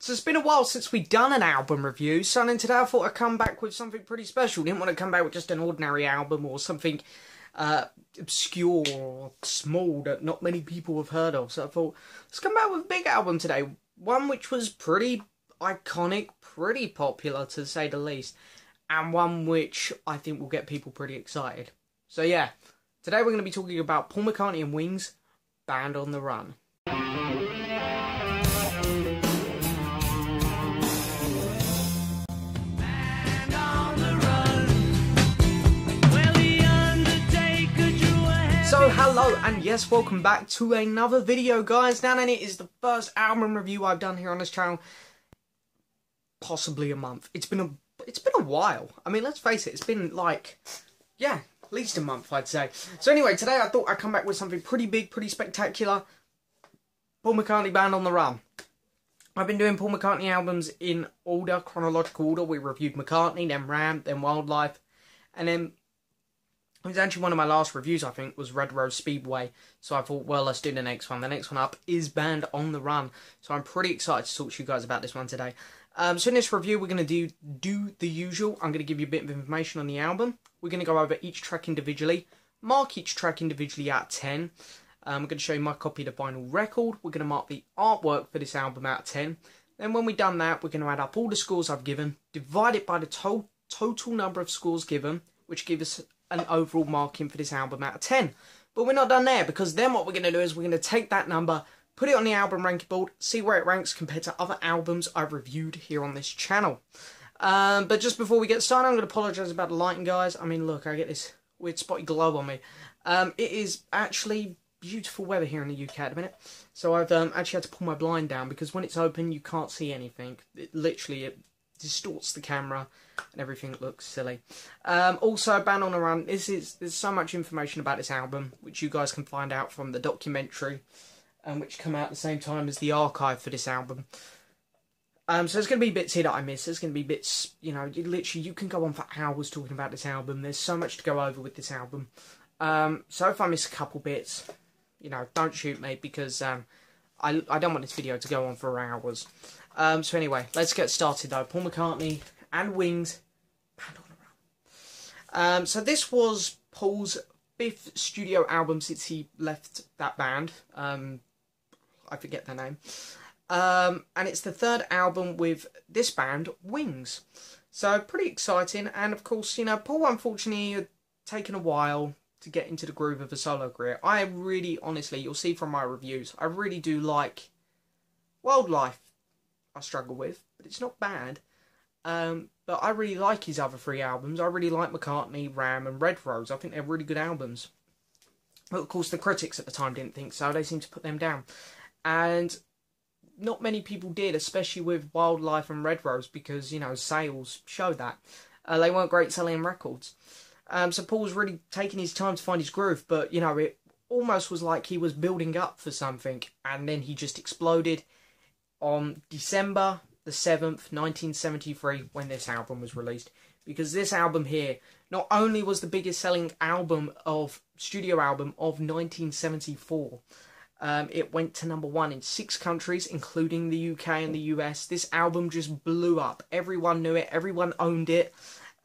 So it's been a while since we've done an album review, so then today I thought I'd come back with something pretty special. Didn't want to come back with just an ordinary album or something obscure or small that not many people have heard of. So I thought, let's come back with a big album today. One which was pretty iconic, pretty popular to say the least, and one which I think will get people pretty excited. So yeah, today we're going to be talking about Paul McCartney and Wings, Band on the Run. So hello and yes, welcome back to another video, guys. Now then, it is the first album review I've done here on this channel. Possibly a month. It's been a while. I mean, let's face it, it's been like, yeah, at least a month, I'd say. So anyway, today I thought I'd come back with something pretty big, pretty spectacular. Paul McCartney, Band on the Run. I've been doing Paul McCartney albums in order, chronological order. We reviewed McCartney, then Ram, then Wildlife, and then it was actually one of my last reviews, I think, was Red Rose Speedway. So I thought, well, let's do the next one. The next one up is Band on the Run. So I'm pretty excited to talk to you guys about this one today. So in this review, we're going to do the usual. I'm going to give you a bit of information on the album. We're going to go over each track individually, mark each track individually out of 10. I'm going to show you my copy of the vinyl record. We're going to mark the artwork for this album out of 10. Then when we've done that, we're going to add up all the scores I've given, divide it by the total number of scores given, which gives us an overall marking for this album out of 10. But we're not done there, because then what we're going to do is we're going to take that number, put it on the album ranking board, see where it ranks compared to other albums I've reviewed here on this channel. But just before we get started, I'm going to apologise about the lighting, guys. I mean, look, I get this weird spotty glow on me. It is actually beautiful weather here in the UK at the minute. So I've actually had to pull my blind down, because when it's open, you can't see anything. It distorts the camera and everything looks silly. Also, Band on the Run, there's so much information about this album which you guys can find out from the documentary, which come out at the same time as the archive for this album. So there's going to be bits here that I miss. There's going to be bits, you know, literally you can go on for hours talking about this album. There's so much to go over with this album. So if I miss a couple bits, you know, don't shoot me, because I don't want this video to go on for hours. So anyway, let's get started though. Paul McCartney and Wings, Band on the Run. So this was Paul's 5th studio album since he left that band. I forget their name. And it's the 3rd album with this band, Wings. So pretty exciting. And of course, you know, Paul unfortunately had taken a while to get into the groove of a solo career. I really, honestly, you'll see from my reviews, I really do like Wildlife. I struggle with, but it's not bad. But I really like his other 3 albums. I really like McCartney, Ram and Red Rose. I think they're really good albums. But of course the critics at the time didn't think so. They seemed to put them down. And not many people did, especially with Wildlife and Red Rose, because, you know, sales show that. They weren't great selling records. So Paul was really taking his time to find his groove, but, you know, it almost was like he was building up for something, and then he just exploded on December the 7th, 1973, when this album was released. Because this album here not only was the biggest selling studio album of 1974, it went to #1 in 6 countries, including the UK and the US. This album just blew up. Everyone knew it. Everyone owned it.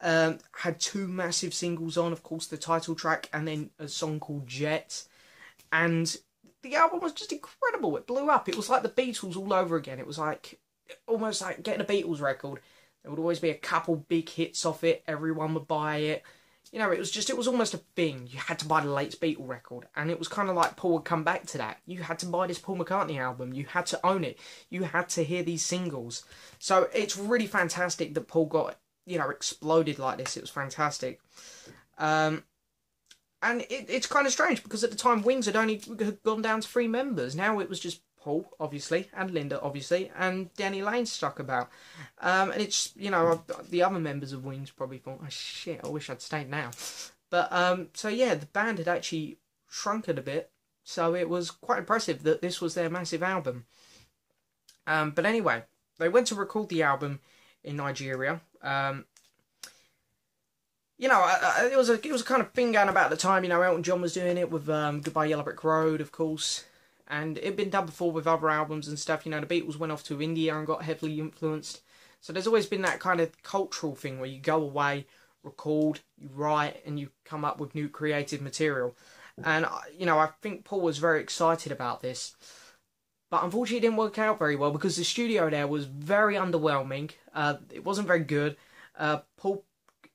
Had 2 massive singles on, of course, the title track and then a song called Jet. And the album was just incredible. It blew up. It was like the Beatles all over again. It was like almost like getting a Beatles record. There would always be a couple big hits off it. Everyone would buy it. You know, it was almost a thing. You had to buy the latest Beatle record. And it was kind of like Paul would come back to that. You had to buy this Paul McCartney album. You had to own it. You had to hear these singles. So it's really fantastic that Paul got, you know, exploded like this. It was fantastic. And it's kind of strange, because at the time Wings had only gone down to 3 members. Now it was just Paul, obviously, and Linda, obviously, and Danny Lane stuck about. And it's, you know, the other members of Wings probably thought, oh shit, I wish I'd stayed now. But, so yeah, the band had actually shrunken a bit. So it was quite impressive that this was their massive album. But anyway, they went to record the album in Nigeria. You know, it was a kind of thing going about at the time. You know, Elton John was doing it with Goodbye Yellow Brick Road, of course, And it'd been done before with other albums and stuff. You know, the Beatles went off to India and got heavily influenced. So there's always been that kind of cultural thing where you go away, record, you write, and you come up with new creative material. And, you know, I think Paul was very excited about this. But unfortunately it didn't work out very well because the studio there was very underwhelming. It wasn't very good. Paul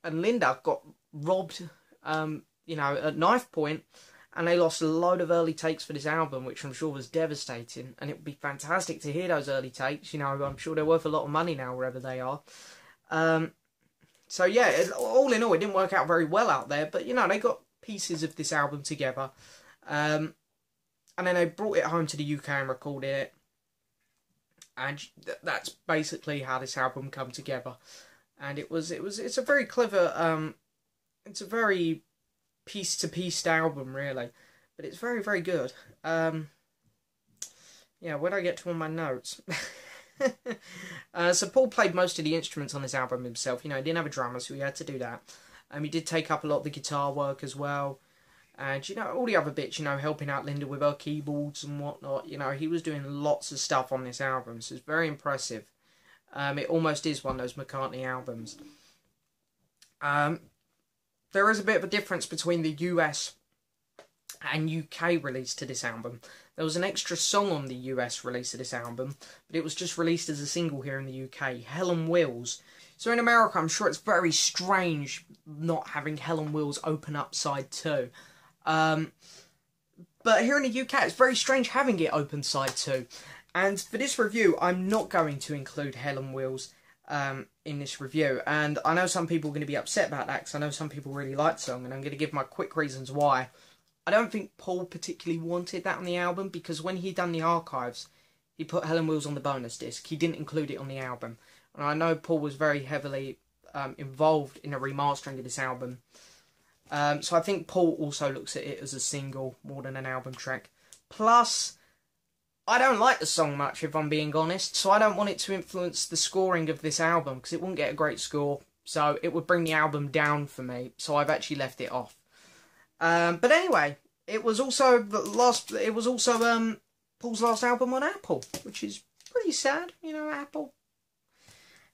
and Linda got robbed, you know, at knife point. And they lost a load of early takes for this album, which I'm sure was devastating. And it would be fantastic to hear those early takes. You know, I'm sure they're worth a lot of money now, wherever they are. So, yeah, all in all, it didn't work out very well out there. But, you know, they got pieces of this album together. And then they brought it home to the UK and recorded it. And that's basically how this album come together. And it's a very clever, it's a very piece-to-piece album, really. But it's very, very good. Yeah, where did I get to on my notes? So Paul played most of the instruments on this album himself. You know, he didn't have a drummer, so he had to do that. He did take up a lot of the guitar work as well. And, you know, all the other bits, you know, helping out Linda with her keyboards and whatnot. You know, he was doing lots of stuff on this album, so it's very impressive. It almost is one of those McCartney albums. There is a bit of a difference between the US and UK release to this album. There was an extra song on the US release of this album, but it was just released as a single here in the UK, Hell on Wheels. So in America, I'm sure it's very strange not having Hell on Wheels open up side 2. But here in the UK, it's very strange having it open side 2. And for this review, I'm not going to include Hell on Wheels in this review. And I know some people are going to be upset about that, because I know some people really like the song, and I'm going to give my quick reasons why. I don't think Paul particularly wanted that on the album, because when he done the archives, he put Hell on Wheels on the bonus disc. He didn't include it on the album. And I know Paul was very heavily involved in the remastering of this album. So I think Paul also looks at it as a single more than an album track. Plus, I don't like the song much, if I'm being honest, so I don't want it to influence the scoring of this album, because it wouldn't get a great score, so it would bring the album down for me, so I've actually left it off. But anyway, it was also Paul's last album on Apple, which is pretty sad, you know, Apple.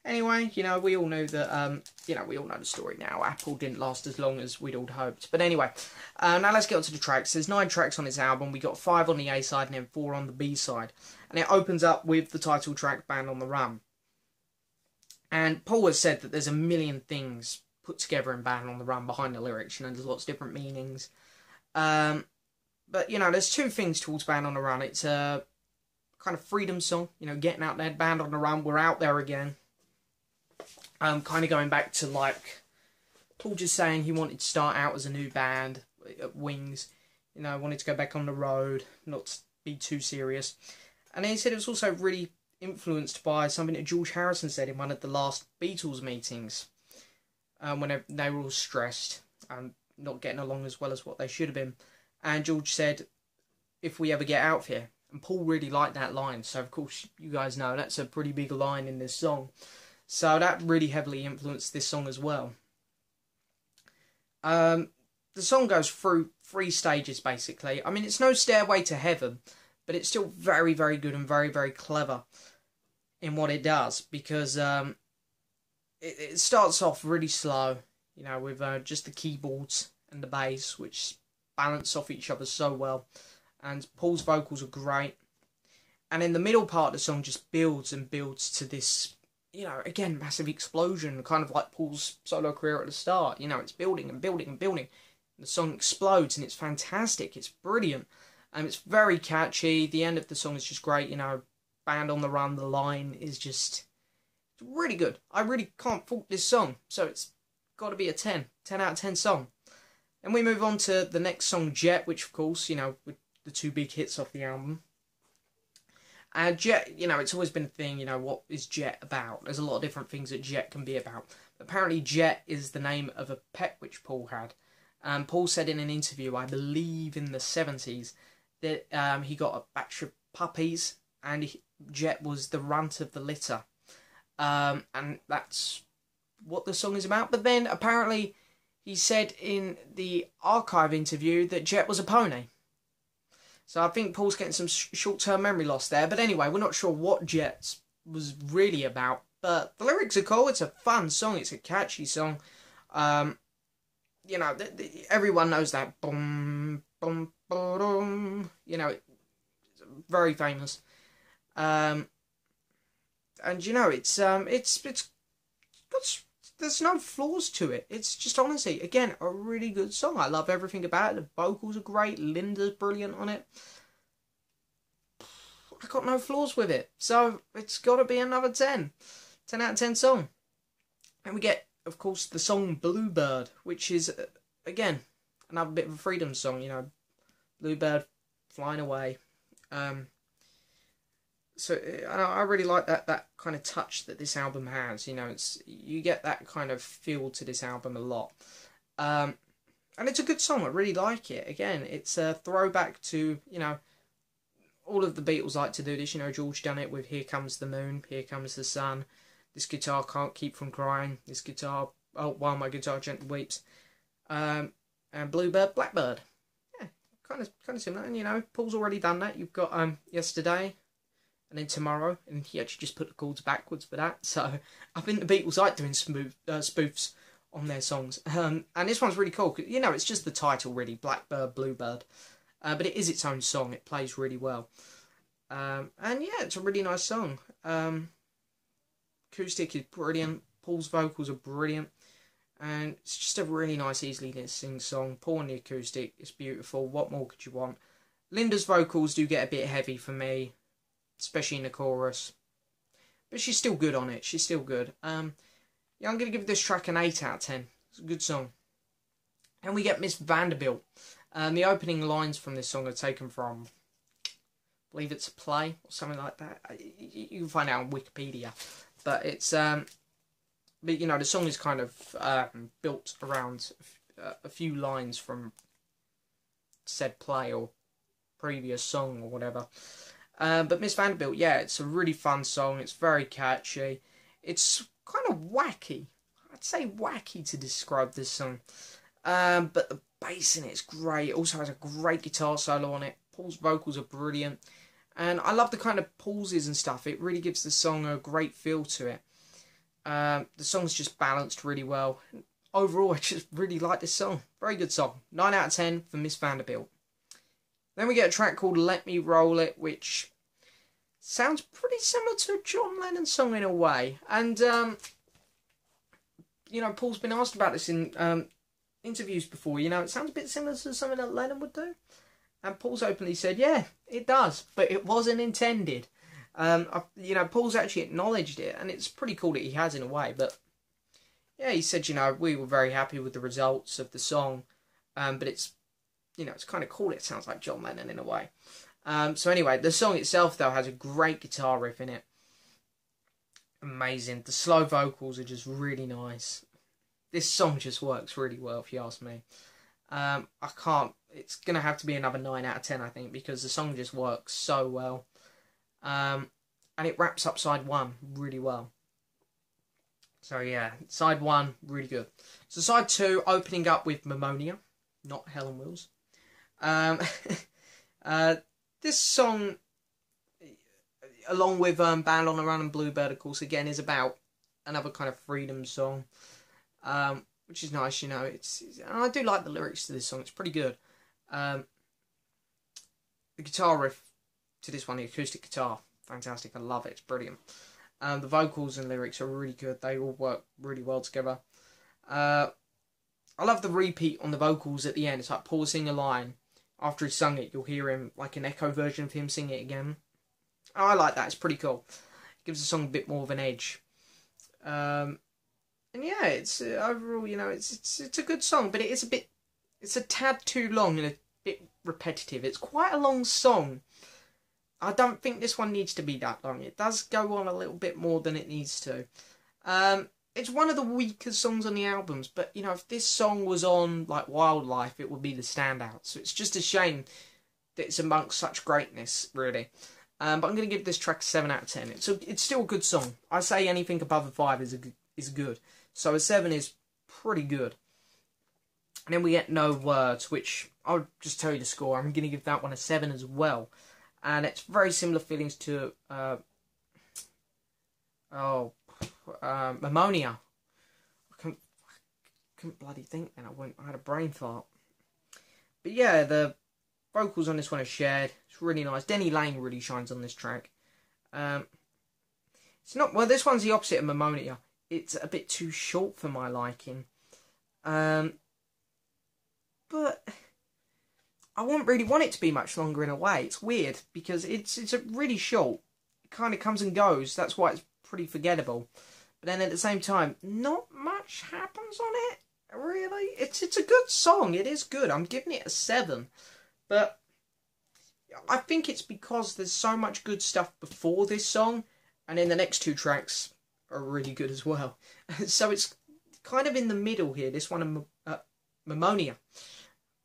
Anyway, you know, we all knew that, you know, we all know the story now. Apple didn't last as long as we'd all hoped. But anyway, now let's get on to the tracks. There's 9 tracks on this album. We got 5 on the A side and then 4 on the B side. And it opens up with the title track, Band on the Run. And Paul has said that there's a million things put together in Band on the Run behind the lyrics. You know, there's lots of different meanings. But, you know, there's 2 things towards Band on the Run. It's a kind of freedom song. You know, getting out there, Band on the Run, we're out there again. Kind of going back to, like, Paul just saying he wanted to start out as a new band at Wings. You know, wanted to go back on the road, not be too serious. And then he said it was also really influenced by something that George Harrison said in one of the last Beatles meetings. When they were all stressed and not getting along as well as what they should have been. And George said, if we ever get out of here. And Paul really liked that line. So, of course, you guys know that's a pretty big line in this song. So that really heavily influenced this song as well. The song goes through 3 stages, basically. I mean, it's no Stairway to Heaven, but it's still very, very good and very, very clever in what it does. Because it starts off really slow, you know, with just the keyboards and the bass, which balance off each other so well. And Paul's vocals are great. And in the middle part of the song just builds and builds to this, you know, again, massive explosion, kind of like Paul's solo career at the start. You know, it's building and building and building. And the song explodes, and it's fantastic. It's brilliant. It's very catchy. The end of the song is just great. You know, Band on the Run, the line is just really good. I really can't fault this song. So it's got to be a 10. 10 out of 10 song. And we move on to the next song, Jet, which, of course, you know, with the 2 big hits off the album. And Jet, you know, it's always been a thing, you know, what is Jet about? There's a lot of different things that Jet can be about. But apparently Jet is the name of a pet which Paul had. Paul said in an interview, I believe in the 70s, that he got a batch of puppies, and Jet was the runt of the litter. And that's what the song is about. But then apparently he said in the archive interview that Jet was a pony. So I think Paul's getting some short-term memory loss there. But anyway, we're not sure what Jets was really about. But the lyrics are cool. It's a fun song. It's a catchy song. You know, everyone knows that. Boom, boom, boom. You know, it's very famous. And you know, it's there's no flaws to it. It's just honestly, again, a really good song. I love everything about it. The vocals are great. Linda's brilliant on it. I got no flaws with it. So it's got to be another 10. 10 out of 10 song. And we get, of course, the song Bluebird, which is, again, another bit of a freedom song, you know. Bluebird flying away. So I really like that kind of touch that this album has. You know, you get that kind of feel to this album a lot. And it's a good song. I really like it. Again, it's a throwback to, you know, all of the Beatles like to do this. You know, George done it with Here Comes the Moon, Here Comes the Sun. This guitar can't keep from crying. This guitar, oh, while my guitar gently weeps. And Bluebird, Blackbird. Yeah, kind of similar. And, you know, Paul's already done that. You've got Yesterday. And then Tomorrow, and he actually just put the chords backwards for that. So I think the Beatles like doing spoofs on their songs. And this one's really cool. 'Cause, you know, it's just the title, really, Blackbird, Bluebird. But it is its own song. It plays really well. And yeah, it's a really nice song. Acoustic is brilliant. Paul's vocals are brilliant. And it's just a really nice, easily listening song. Paul on the acoustic is beautiful. What more could you want? Linda's vocals do get a bit heavy for me, especially in the chorus, but she's still good on it. She's still good. Yeah, I'm going to give this track an 8 out of 10. It's a good song. And we get Miss Vanderbilt. The opening lines from this song are taken from, I believe it's a play or something like that. You can find out on Wikipedia. But it's, but you know, the song is kind of built around a few lines from said play or previous song or whatever. But Miss Vanderbilt, yeah, it's a really fun song. It's very catchy. It's kind of wacky. I'd say wacky to describe this song. But the bass in it is great. It also has a great guitar solo on it. Paul's vocals are brilliant. And I love the kind of pauses and stuff. It really gives the song a great feel to it. The song's just balanced really well. Overall, I just really like this song. Very good song. 9 out of 10 for Miss Vanderbilt. Then we get a track called Let Me Roll It, which sounds pretty similar to a John Lennon song in a way. And, you know, Paul's been asked about this in interviews before. You know, it sounds a bit similar to something that Lennon would do. And Paul's openly said, yeah, it does, but it wasn't intended. You know, Paul's actually acknowledged it, and it's pretty cool that he has in a way. But, yeah, he said, you know, we were very happy with the results of the song. But it's, you know, it's kind of cool. It sounds like John Lennon in a way. So anyway, the song itself, though, has a great guitar riff in it. Amazing. The slow vocals are just really nice. This song just works really well, if you ask me. It's going to have to be another 9 out of 10, I think, because the song just works so well. And it wraps up side 1 really well. So yeah, side 1, really good. So side 2, opening up with Pneumonia, not Hell on Wheels. This song, along with Band on the Run and Bluebird, of course, again, is about another kind of freedom song, which is nice, you know. And I do like the lyrics to this song. It's pretty good. The guitar riff to this one, the acoustic guitar, fantastic. I love it. It's brilliant. The vocals and lyrics are really good. They all work really well together. I love the repeat on the vocals at the end. It's like pausing a line. After he's sung it, you'll hear him, like an echo version of him sing it again. I like that. It's pretty cool. It gives the song a bit more of an edge. And yeah, it's overall, you know, it's a good song, but it's a tad too long and a bit repetitive. It's quite a long song. I don't think this one needs to be that long. It does go on a little bit more than it needs to. It's one of the weaker songs on the albums, but, you know, if this song was on, like, Wildlife, it would be the standout. So it's just a shame that it's amongst such greatness, really. But I'm going to give this track a 7 out of 10. It's still a good song. I say anything above a 5 is good. So a 7 is pretty good. And then we get No Words, which I'll just tell you the score. I'm going to give that one a 7 as well. And it's very similar feelings to Ammonia. I couldn't bloody think then. I had a brain fart. But yeah, the vocals on this one are shared. It's really nice. Denny Laine really shines on this track. It's not, well, this one's the opposite of Ammonia. It's a bit too short for my liking. But I wouldn't really want it to be much longer in a way. It's weird because it's a really short. It kind of comes and goes. That's why it's pretty forgettable. But then at the same time, not much happens on it. Really, it's a good song. It is good. I'm giving it a 7. But I think it's because there's so much good stuff before this song, and then the next 2 tracks are really good as well. So it's kind of in the middle here. This one and Ammonia.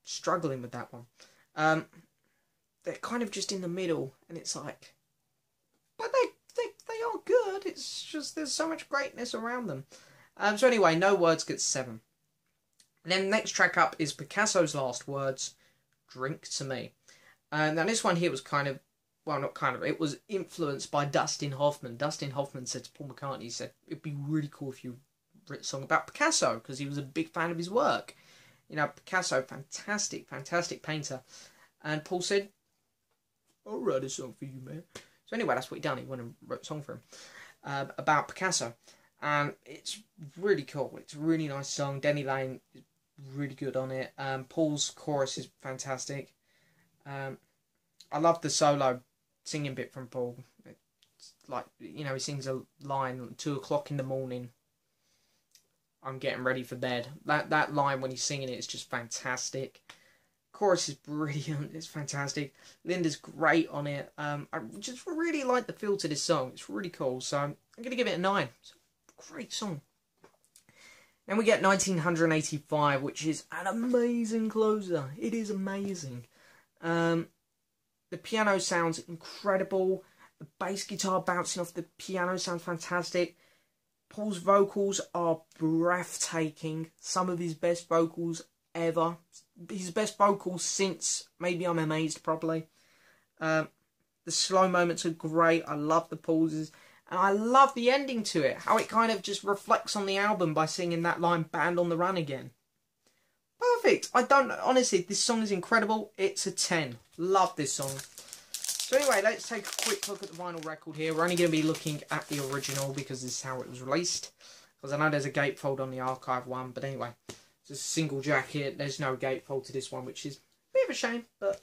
Struggling with that one. They're kind of just in the middle, and it's like, but they are good. It's just there's so much greatness around them. So anyway, No Words gets 7. And then the next track up is Picasso's Last Words, Drink to Me. Now this one here was kind of, well, not kind of, it was influenced by Dustin Hoffman. Dustin Hoffman said to Paul McCartney, he said, it'd be really cool if you wrote a song about Picasso, because he was a big fan of his work. You know, Picasso, fantastic painter. And Paul said, I'll write a song for you, man. So anyway, that's what he done. He went and wrote a song for him about Picasso. And it's really cool. It's a really nice song. Denny Laine is really good on it. Paul's chorus is fantastic. I love the solo singing bit from Paul. It's like, you know, he sings a line at 2 o'clock in the morning. I'm getting ready for bed. That line when he's singing it is just fantastic. Chorus is brilliant. It's fantastic. Linda's great on it. I just really like the feel to this song. It's really cool. So I'm going to give it a 9. It's a great song. Then we get 1985, which is an amazing closer. It is amazing. The piano sounds incredible. The bass guitar bouncing off the piano sounds fantastic. Paul's vocals are breathtaking. Some of his best vocals ever. His best vocals since Maybe I'm Amazed, probably. The slow moments are great. I love the pauses. And I love the ending to it. How it kind of just reflects on the album by singing that line, Band on the Run again. Perfect. Honestly, this song is incredible. It's a 10. Love this song. So anyway, let's take a quick look at the vinyl record here. We're only going to be looking at the original because this is how it was released. Because I know there's a gatefold on the archive one. But anyway, it's a single jacket. There's no gatefold to this one, which is a bit of a shame. But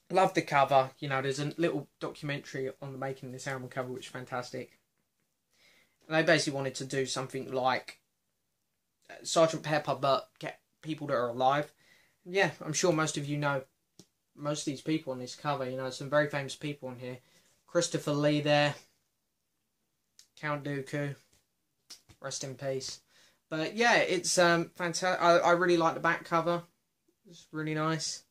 love the cover. You know, there's a little documentary on the making of this album cover, which is fantastic. And they basically wanted to do something like Sgt. Pepper, but get people that are alive. Yeah, I'm sure most of you know most of these people on this cover. You know, some very famous people on here. Christopher Lee there. Count Dooku. Rest in peace. But yeah, it's fantastic. I really like the back cover. It's really nice.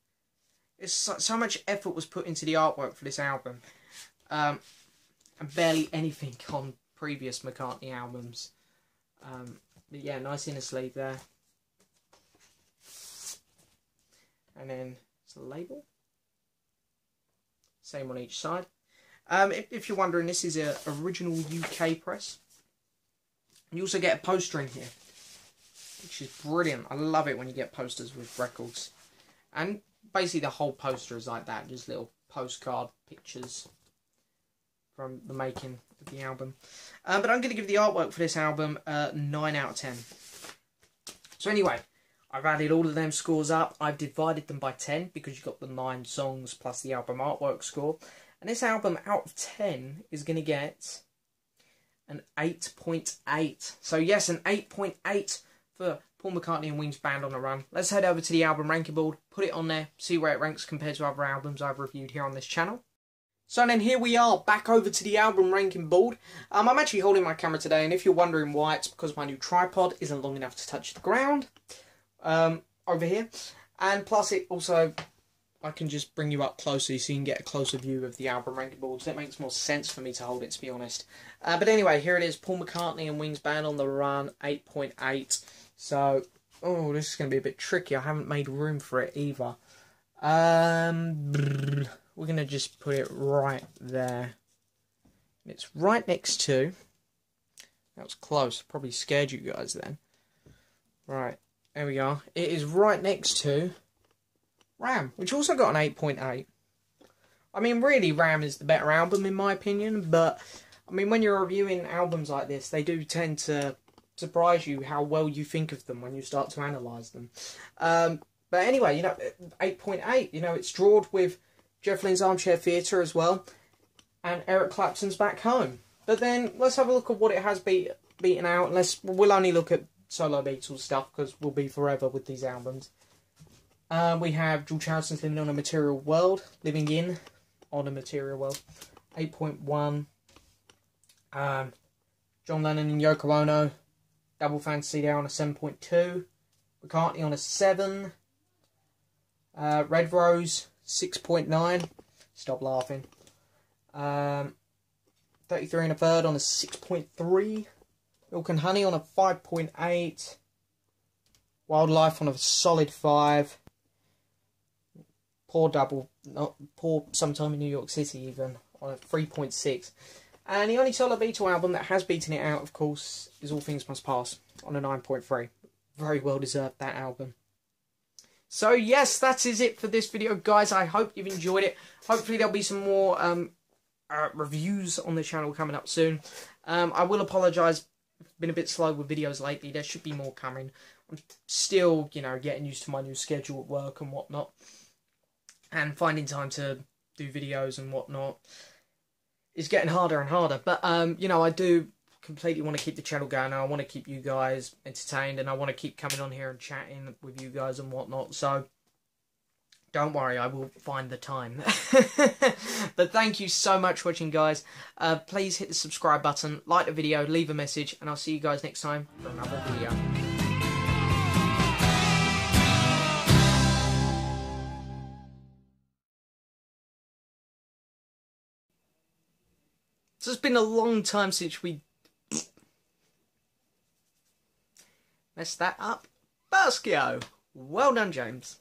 It's so much effort was put into the artwork for this album. And barely anything on previous McCartney albums. But yeah, nice inner sleeve there. And then it's a label. Same on each side. If you're wondering, this is an original UK press. You also get a poster in here, which is brilliant. I love it when you get posters with records. And basically the whole poster is like that. Just little postcard pictures from the making of the album. But I'm going to give the artwork for this album a 9 out of 10. So anyway, I've added all of them scores up. I've divided them by 10 because you've got the 9 songs plus the album artwork score. And this album, out of 10, is going to get an 8.8. So yes, an 8.8 for Paul McCartney and Wings Band on the Run. Let's head over to the album ranking board, put it on there, see where it ranks compared to other albums I've reviewed here on this channel. So then here we are, back over to the album ranking board. I'm actually holding my camera today, and if you're wondering why, it's because my new tripod isn't long enough to touch the ground over here. And plus it also, I can just bring you up closer so you can get a closer view of the album ranking board. So it makes more sense for me to hold it, to be honest. But anyway, here it is, Paul McCartney and Wings Band on the Run, 8.8. So Oh, this is going to be a bit tricky. I haven't made room for it either. We're going to just put it right there. It's right next to... That was close. Probably scared you guys then. Right. There we are. It is right next to Ram, which also got an 8.8. I mean, really, Ram is the better album in my opinion, but I mean, when you're reviewing albums like this, they do tend to surprise you how well you think of them when you start to analyse them. But anyway, you know, 8.8, you know, it's drawed with Jeff Lynne's Armchair Theatre as well, and Eric Clapton's Back Home. But then, let's have a look at what it has beaten out, unless we'll only look at solo Beatles stuff, because we'll be forever with these albums. We have George Harrison's Living on a Material World, Living in on a Material World, 8.1. John Lennon and Yoko Ono, Double Fantasy there on a 7.2. McCartney on a 7. Red Rose, 6.9. Stop laughing. 33 and a third on a 6.3. Milk and Honey on a 5.8. Wildlife on a solid 5. Poor Sometime in New York City even on a 3.6. And the only solo Beatle album that has beaten it out, of course, is All Things Must Pass on a 9.3. Very well deserved, that album. So yes, that is it for this video, guys. I hope you've enjoyed it. Hopefully there'll be some more reviews on the channel coming up soon. I will apologise. I've been a bit slow with videos lately. There should be more coming. I'm still, you know, getting used to my new schedule at work and whatnot, and finding time to do videos and whatnot is getting harder and harder. But you know, I do completely want to keep the channel going, and I want to keep you guys entertained, and I want to keep coming on here and chatting with you guys and whatnot. So don't worry, I will find the time. But thank you so much for watching, guys. Please hit the subscribe button, like the video, leave a message, and I'll see you guys next time for another video. So it's been a long time since we messed that up. Baskio! Well done, James.